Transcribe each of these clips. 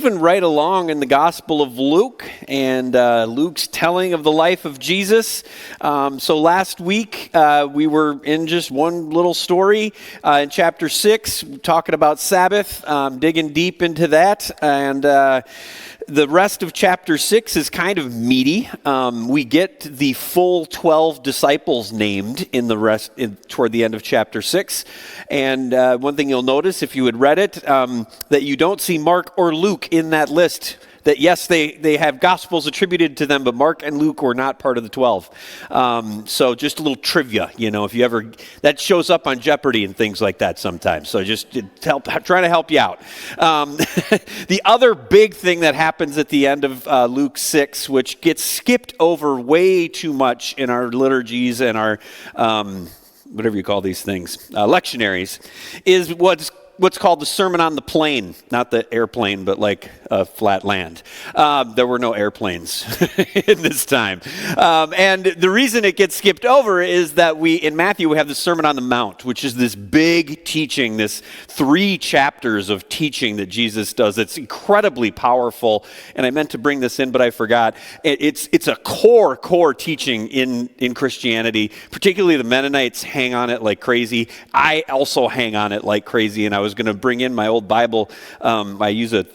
moving right along in the Gospel of Luke and Luke's telling of the life of Jesus. So last week we were in just one little story in chapter 6, talking about Sabbath, digging deep into that. And the rest of chapter 6 is kind of meaty. We get the full 12 disciples named in the rest toward the end of chapter 6. And one thing you'll notice if you had read it, that you don't see Mark or Luke in that list. That yes, they have Gospels attributed to them, but Mark and Luke were not part of the 12. So just a little trivia, if you ever, that shows up on Jeopardy and things like that sometimes. So just trying to help you out. The other big thing that happens at the end of Luke 6, which gets skipped over way too much in our liturgies and our, whatever you call these things, lectionaries, is what's called the Sermon on the Plain, not the airplane, but like flat land. There were no airplanes in this time. And the reason it gets skipped over is that in Matthew, we have the Sermon on the Mount, which is this big teaching, this 3 chapters of teaching that Jesus does. It's incredibly powerful. And I meant to bring this in, but I forgot. It's a core teaching in Christianity. Particularly the Mennonites hang on it like crazy. I also hang on it like crazy, and I was going to bring in my old Bible. I use a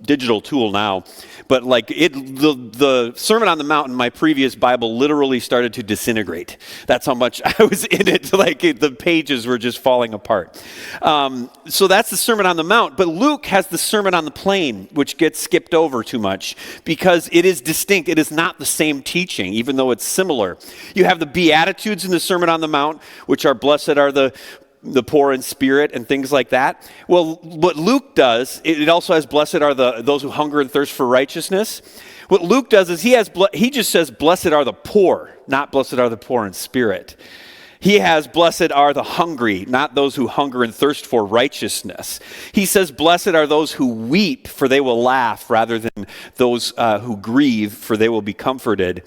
digital tool now, but like the Sermon on the Mount in my previous Bible literally started to disintegrate. That's how much I was in it. Like the pages were just falling apart. So that's the Sermon on the Mount. But Luke has the Sermon on the Plain, which gets skipped over too much because it is distinct. It is not the same teaching, even though it's similar. You have the Beatitudes in the Sermon on the Mount, which are blessed are the poor in spirit and things like that. Well, what Luke does, it also has blessed are those who hunger and thirst for righteousness. What Luke does is he just says blessed are the poor, not blessed are the poor in spirit. He has blessed are the hungry, not those who hunger and thirst for righteousness. He says blessed are those who weep, for they will laugh, rather than those who grieve, for they will be comforted.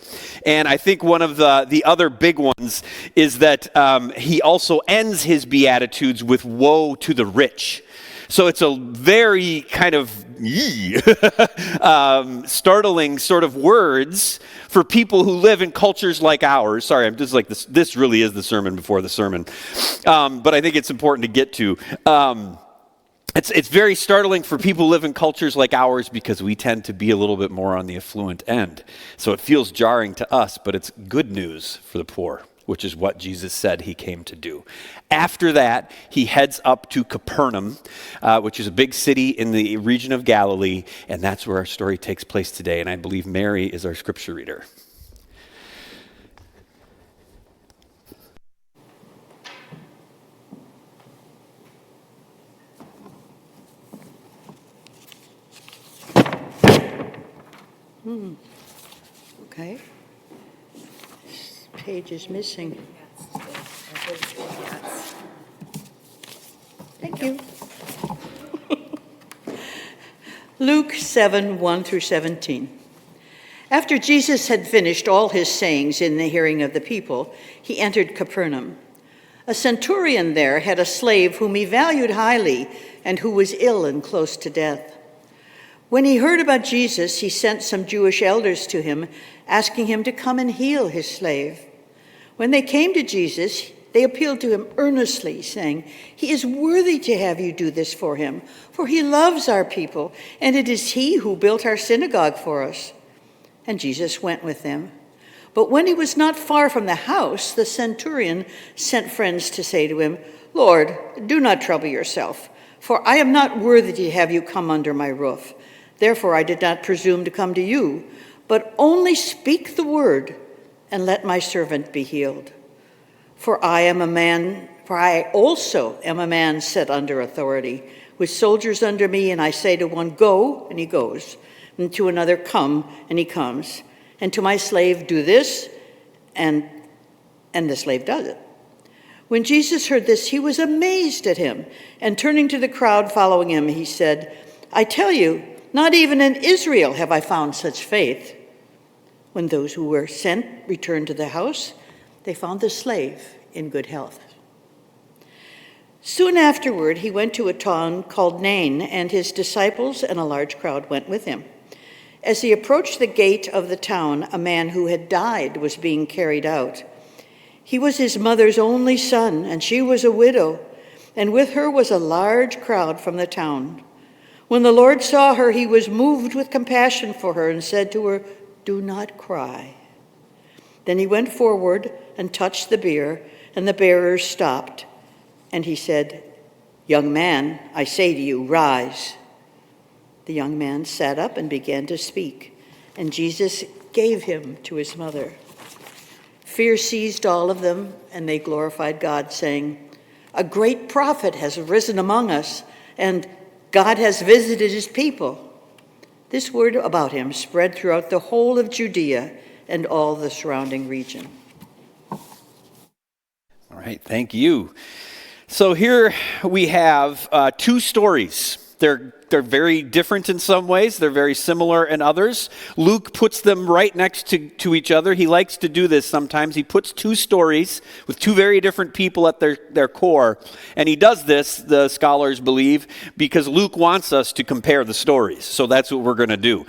And I think one of the other big ones is that he also ends his Beatitudes with woe to the rich. So it's a very kind of startling sort of words for people who live in cultures like ours. Sorry, I'm just like this. This really is the sermon before the sermon, but I think it's important to get to. It's very startling for people who live in cultures like ours because we tend to be a little bit more on the affluent end. So it feels jarring to us, but it's good news for the poor, which is what Jesus said he came to do. After that, he heads up to Capernaum, which is a big city in the region of Galilee, and that's where our story takes place today, and I believe Mary is our scripture reader. Okay. This page is missing. Thank you. Luke 7, 1 through 17. After Jesus had finished all his sayings in the hearing of the people, he entered Capernaum. A centurion there had a slave whom he valued highly and who was ill and close to death. When he heard about Jesus, he sent some Jewish elders to him, asking him to come and heal his slave. When they came to Jesus, they appealed to him earnestly, saying, "He is worthy to have you do this for him, for he loves our people, and it is he who built our synagogue for us." And Jesus went with them. But when he was not far from the house, the centurion sent friends to say to him, "Lord, do not trouble yourself, for I am not worthy to have you come under my roof. Therefore I did not presume to come to you, but only speak the word, and let my servant be healed. For I also am a man set under authority, with soldiers under me, and I say to one, 'Go,' and he goes, and to another, 'Come,' and he comes, and to my slave, 'Do this,' and the slave does it." When Jesus heard this, he was amazed at him, and turning to the crowd following him, he said, "I tell you, not even in Israel have I found such faith." When those who were sent returned to the house, they found the slave in good health. Soon afterward, he went to a town called Nain, and his disciples and a large crowd went with him. As he approached the gate of the town, a man who had died was being carried out. He was his mother's only son, and she was a widow, and with her was a large crowd from the town. When the Lord saw her, he was moved with compassion for her and said to her, "Do not cry." Then he went forward and touched the bier, and the bearers stopped. And he said, "Young man, I say to you, rise." The young man sat up and began to speak, and Jesus gave him to his mother. Fear seized all of them, and they glorified God, saying, "A great prophet has risen among us, and God has visited his people." This word about him spread throughout the whole of Judea and all the surrounding region. All right, thank you. So here we have two stories. They're very different in some ways. They're very similar in others. Luke puts them right next to each other. He likes to do this sometimes. He puts two stories with two very different people at their core. And he does this, the scholars believe, because Luke wants us to compare the stories. So that's what we're going to do.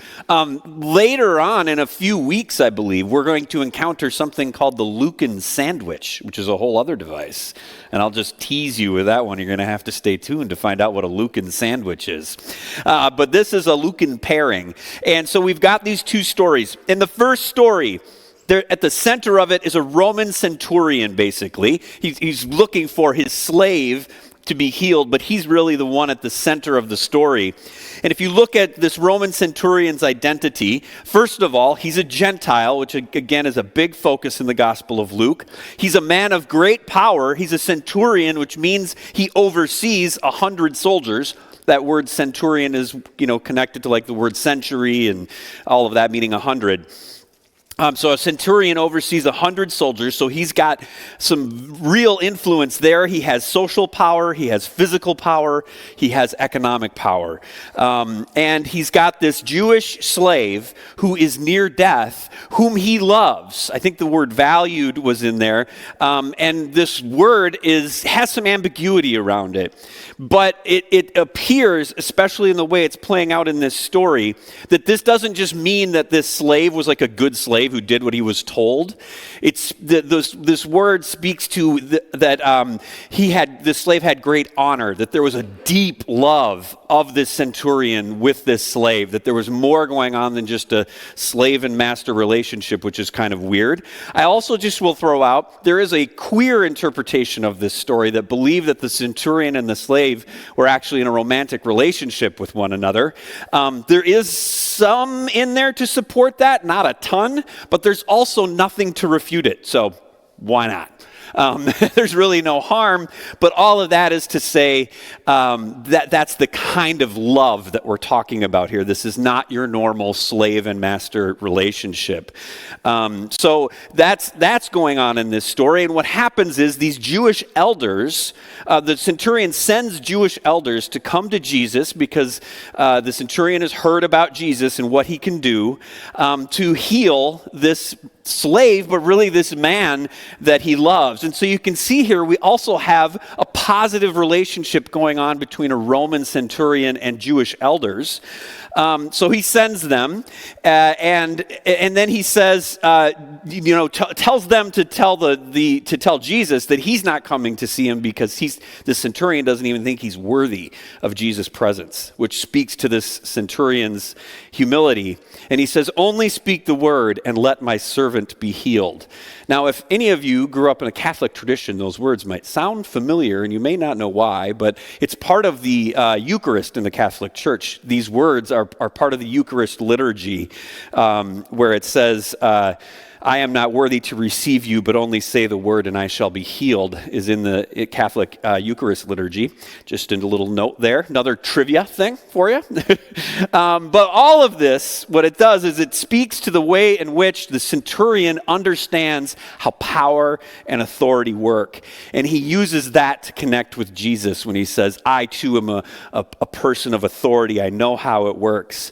Later on, in a few weeks, I believe, we're going to encounter something called the Lucan sandwich, which is a whole other device. And I'll just tease you with that one. You're going to have to stay tuned to find out what a Lucan sandwich is. But this is a Lucan pairing. And so we've got these two stories. In the first story, there, at the center of it is a Roman centurion, basically. He's looking for his slave to be healed, but he's really the one at the center of the story. And if you look at this Roman centurion's identity, first of all, he's a Gentile, which again is a big focus in the Gospel of Luke. He's a man of great power. He's a centurion, which means he oversees 100 soldiers. That word centurion is, connected to like the word century and all of that, meaning 100. So a centurion oversees 100 soldiers, so he's got some real influence there. He has social power, he has physical power, he has economic power. And he's got this Jewish slave who is near death, whom he loves. I think the word valued was in there. And this word has some ambiguity around it. But it appears, especially in the way it's playing out in this story, that this doesn't just mean that this slave was like a good slave who did what he was told. It's this word speaks to that this slave had great honor, that there was a deep love of this centurion with this slave, that there was more going on than just a slave and master relationship, which is kind of weird. I also just will throw out, there is a queer interpretation of this story that believe that the centurion and the slave were actually in a romantic relationship with one another. There is some in there to support that, not a ton, but there's also nothing to refute it, so why not? There's really no harm, but all of that is to say that's the kind of love that we're talking about here. This is not your normal slave and master relationship. So that's going on in this story, and what happens is these Jewish elders, the centurion sends Jewish elders to come to Jesus because the centurion has heard about Jesus and what he can do to heal this slave, but really this man that he loves. And so you can see here we also have a positive relationship going on between a Roman centurion and Jewish elders. So he sends them, and then he says, tells them to tell Jesus that he's not coming to see him because the centurion doesn't even think he's worthy of Jesus' presence, which speaks to this centurion's humility. And he says, "Only speak the word and let my servant be healed." Now, if any of you grew up in a Catholic tradition, those words might sound familiar, and you may not know why, but it's part of the Eucharist in the Catholic Church. These words are part of the Eucharist liturgy, where it says, "I am not worthy to receive you, but only say the word and I shall be healed," is in the Catholic Eucharist liturgy. Just a little note there, another trivia thing for you. But all of this, what it does is it speaks to the way in which the centurion understands how power and authority work. And he uses that to connect with Jesus when he says, "I too am a person of authority. I know how it works."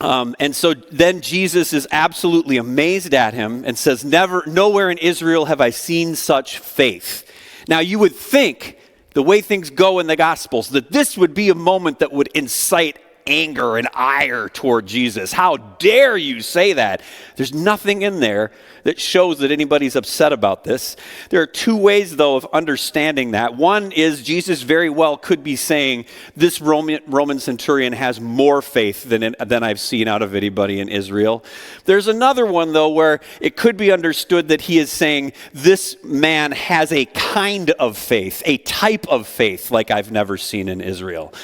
And so then Jesus is absolutely amazed at him and says, "Nowhere in Israel have I seen such faith." Now you would think the way things go in the Gospels, that this would be a moment that would incite anger and ire toward Jesus. How dare you say that? There's nothing in there that shows that anybody's upset about this. There are two ways, though, of understanding that. One is Jesus very well could be saying, this Roman centurion has more faith than I've seen out of anybody in Israel. There's another one, though, where it could be understood that he is saying, this man has a kind of faith, a type of faith like I've never seen in Israel.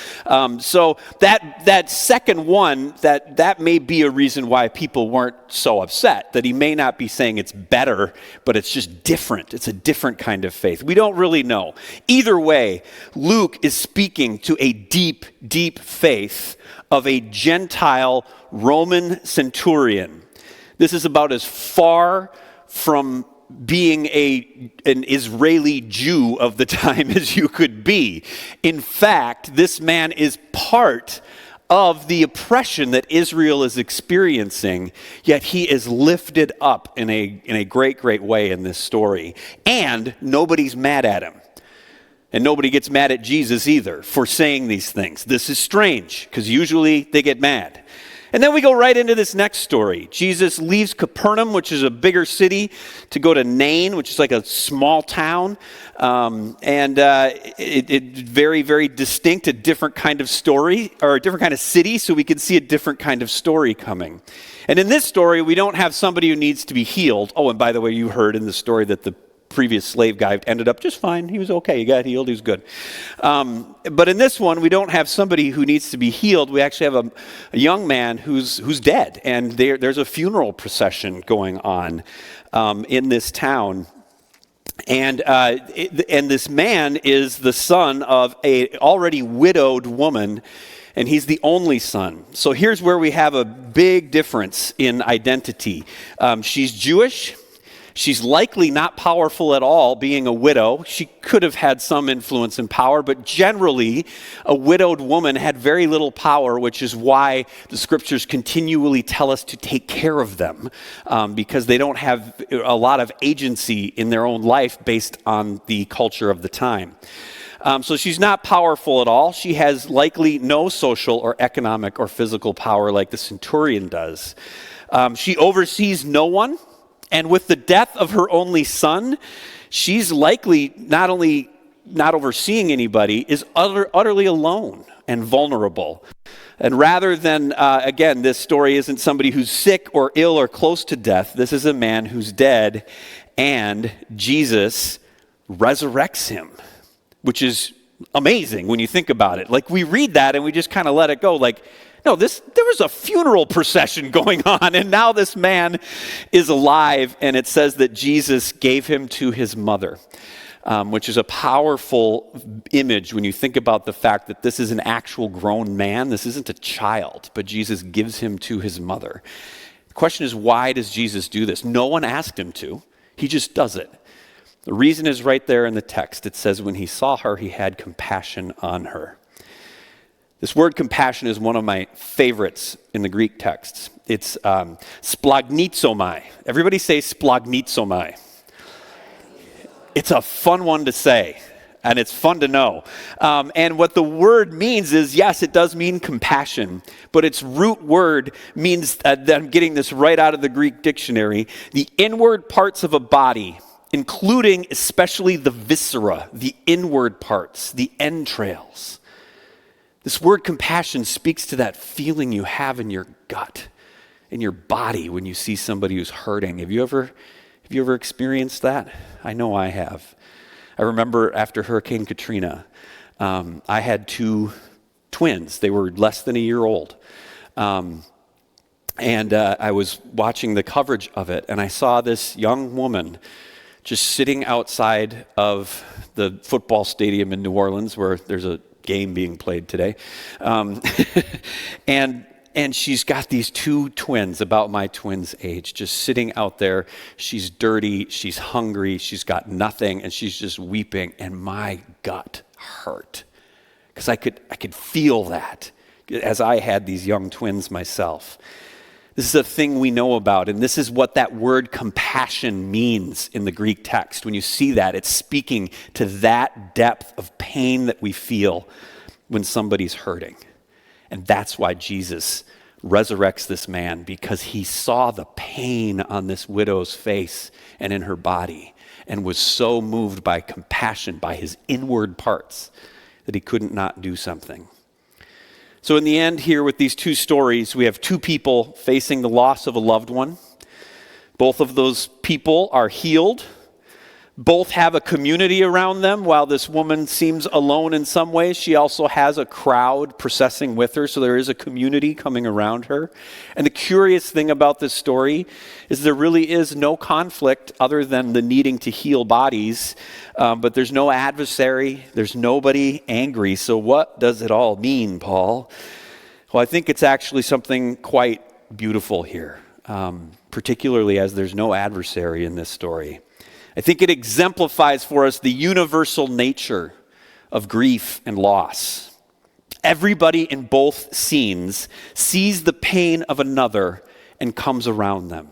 So that second one, that may be a reason why people weren't so upset, that he may not be saying it's better, but it's just different. It's a different kind of faith. We don't really know. Either way, Luke is speaking to a deep, deep faith of a Gentile Roman centurion. This is about as far from being an Israeli Jew of the time as you could be. In fact, this man is part of the oppression that Israel is experiencing, yet he is lifted up in a great, great way in this story. And nobody's mad at him. And nobody gets mad at Jesus either for saying these things. This is strange, because usually they get mad. And then we go right into this next story. Jesus leaves Capernaum, which is a bigger city, to go to Nain, which is like a small town. It's very, very distinct, a different kind of story, or a different kind of city, so we can see a different kind of story coming. And in this story, we don't have somebody who needs to be healed. Oh, and by the way, you heard in the story that the previous slave guy ended up just fine. He was okay. He got healed. He was good. But in this one, we don't have somebody who needs to be healed. We actually have a young man who's dead, and there's a funeral procession going on in this town. And this man is the son of a already widowed woman, and he's the only son. So here's where we have a big difference in identity. She's Jewish. She's likely not powerful at all, being a widow. She could have had some influence and power, but generally, a widowed woman had very little power, which is why the scriptures continually tell us to take care of them, because they don't have a lot of agency in their own life based on the culture of the time. So she's not powerful at all. She has likely no social or economic or physical power like the centurion does. She oversees no one. And with the death of her only son, she's likely not only not overseeing anybody, is utterly alone and vulnerable. And rather than, again, this story isn't somebody who's sick or ill or close to death. This is a man who's dead, and Jesus resurrects him, which is amazing when you think about it. Like, we read that and we just kind of let it go, like, no, there was a funeral procession going on, and now this man is alive, and it says that Jesus gave him to his mother, which is a powerful image when you think about the fact that this is an actual grown man. This isn't a child, but Jesus gives him to his mother. The question is, why does Jesus do this? No one asked him to. He just does it. The reason is right there in the text. It says, when he saw her, he had compassion on her. This word compassion is one of my favorites in the Greek texts. It's splagnizomai. Everybody say splagnizomai. It's a fun one to say, and it's fun to know. And what the word means is, yes, it does mean compassion, but its root word means, that I'm getting this right out of the Greek dictionary, the inward parts of a body, including especially the viscera, the inward parts, the entrails. This word compassion speaks to that feeling you have in your gut, in your body when you see somebody who's hurting. Have you ever experienced that? I know I have. I remember after Hurricane Katrina, I had two twins. They were less than a year old. And I was watching the coverage of it, and I saw this young woman just sitting outside of the football stadium in New Orleans, where there's a game being played today. And she's got these two twins, about my twins' age, just sitting out there. She's dirty, she's hungry, she's got nothing, and she's just weeping. And my gut hurt, because I could feel that as I had these young twins myself. This is a thing we know about, and this is what that word compassion means in the Greek text. When you see that, it's speaking to that depth of pain that we feel when somebody's hurting. And that's why Jesus resurrects this man, because he saw the pain on this widow's face and in her body, and was so moved by compassion, by his inward parts, that he couldn't not do something. So in the end here with these two stories, we have two people facing the loss of a loved one. Both of those people are healed. Both have a community around them. While this woman seems alone in some ways, she also has a crowd processing with her, so there is a community coming around her. And the curious thing about this story is there really is no conflict other than the needing to heal bodies, but there's no adversary, there's nobody angry. So what does it all mean, Paul? Well, I think it's actually something quite beautiful here, particularly as there's no adversary in this story. I think it exemplifies for us the universal nature of grief and loss. Everybody in both scenes sees the pain of another and comes around them.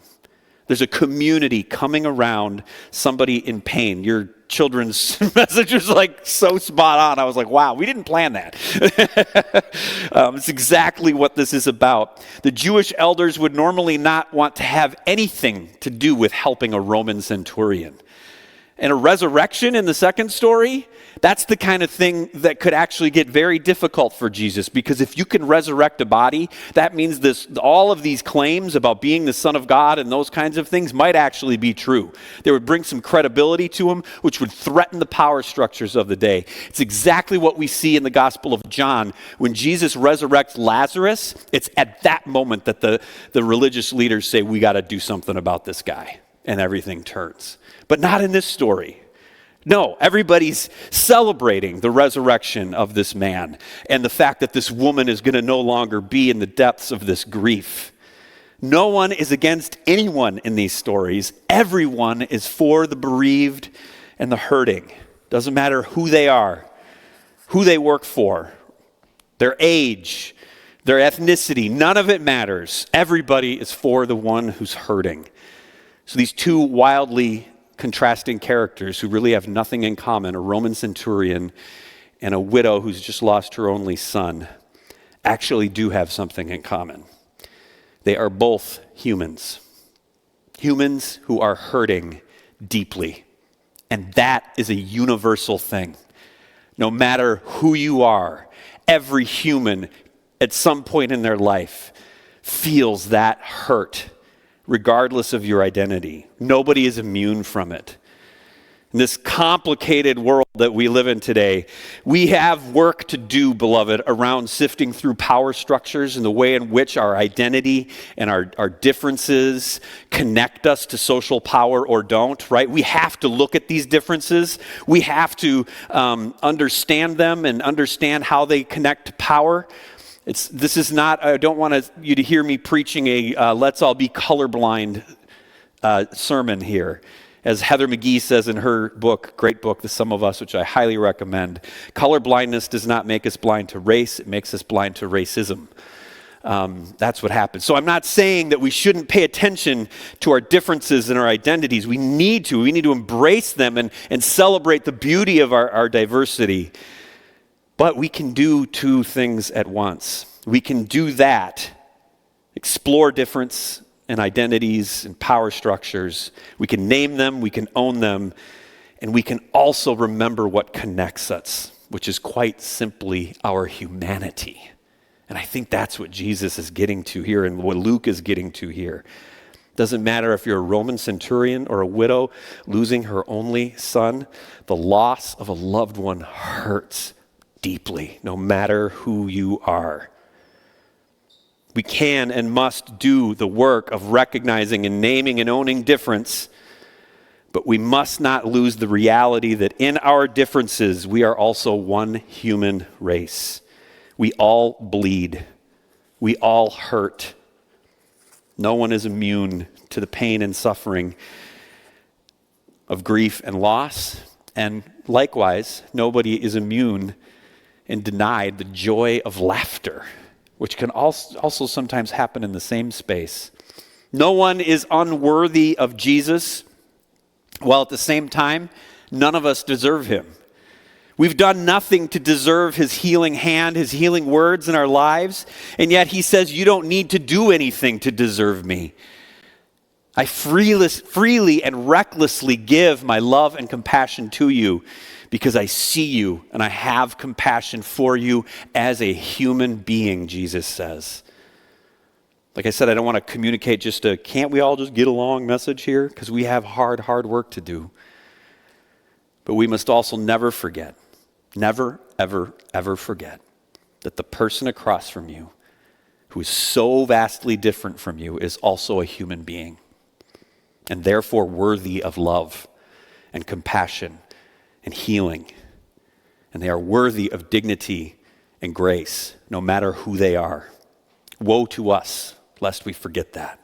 There's a community coming around somebody in pain. Your children's message was like so spot on. I was like, wow, we didn't plan that. It's exactly what this is about. The Jewish elders would normally not want to have anything to do with helping a Roman centurion. And a resurrection in the second story, that's the kind of thing that could actually get very difficult for Jesus, because if you can resurrect a body, that means all of these claims about being the Son of God and those kinds of things might actually be true. They would bring some credibility to him, which would threaten the power structures of the day. It's exactly what we see in the Gospel of John. When Jesus resurrects Lazarus, it's at that moment that the religious leaders say, we got to do something about this guy, and everything turns. But not in this story. No, everybody's celebrating the resurrection of this man and the fact that this woman is going to no longer be in the depths of this grief. No one is against anyone in these stories. Everyone is for the bereaved and the hurting. Doesn't matter who they are, who they work for, their age, their ethnicity, none of it matters. Everybody is for the one who's hurting. So these two wildly contrasting characters who really have nothing in common, a Roman centurion and a widow who's just lost her only son, actually do have something in common. They are both humans. Humans who are hurting deeply. And that is a universal thing. No matter who you are, every human at some point in their life feels that hurt, regardless of your identity. Nobody is immune from it. In this complicated world that we live in today, we have work to do, beloved, around sifting through power structures and the way in which our identity and our differences connect us to social power or don't, right? We have to look at these differences. We have to understand them and understand how they connect to power. This is not, I don't want you to hear me preaching a let's all be colorblind sermon here. As Heather McGee says in her book, great book, The Sum of Us, which I highly recommend, colorblindness does not make us blind to race, it makes us blind to racism. That's what happens. So I'm not saying that we shouldn't pay attention to our differences and our identities. We need to embrace them and celebrate the beauty of our diversity. But we can do two things at once. We can do that, explore difference and identities and power structures. We can name them, we can own them, and we can also remember what connects us, which is quite simply our humanity. And I think that's what Jesus is getting to here and what Luke is getting to here. Doesn't matter if you're a Roman centurion or a widow losing her only son, the loss of a loved one hurts deeply, no matter who you are. We can and must do the work of recognizing and naming and owning difference, but we must not lose the reality that in our differences, we are also one human race. We all bleed. We all hurt. No one is immune to the pain and suffering of grief and loss, and likewise, nobody is immune and denied the joy of laughter which can also sometimes happen in the same space. No one is unworthy of Jesus, while at the same time, none of us deserve him. We've done nothing to deserve his healing hand, his healing words in our lives, and yet he says, you don't need to do anything to deserve me. I freely and recklessly give my love and compassion to you because I see you and I have compassion for you as a human being, Jesus says. Like I said, I don't want to communicate just a can't we all just get along message here, because we have hard work to do. But we must also never forget, never, ever, ever forget that the person across from you who is so vastly different from you is also a human being, and therefore worthy of love and compassion and healing. And they are worthy of dignity and grace, no matter who they are. Woe to us, lest we forget that.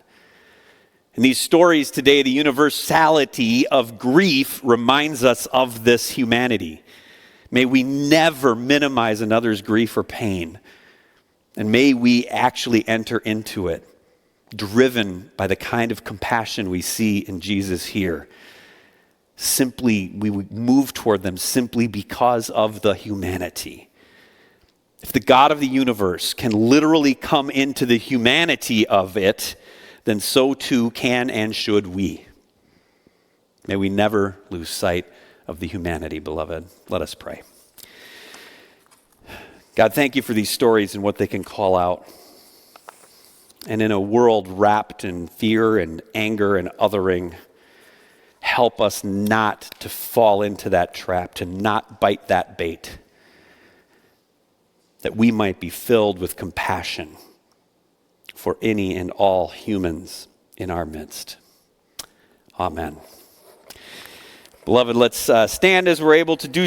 In these stories today, the universality of grief reminds us of this humanity. May we never minimize another's grief or pain, and may we actually enter into it driven by the kind of compassion we see in Jesus here. Simply, we would move toward them simply because of the humanity. If the God of the universe can literally come into the humanity of it, then so too can and should we. May we never lose sight of the humanity, beloved. Let us pray. God, thank you for these stories and what they can call out. And in a world wrapped in fear and anger and othering, help us not to fall into that trap, to not bite that bait, that we might be filled with compassion for any and all humans in our midst. Amen. Beloved, let's stand as we're able to do so.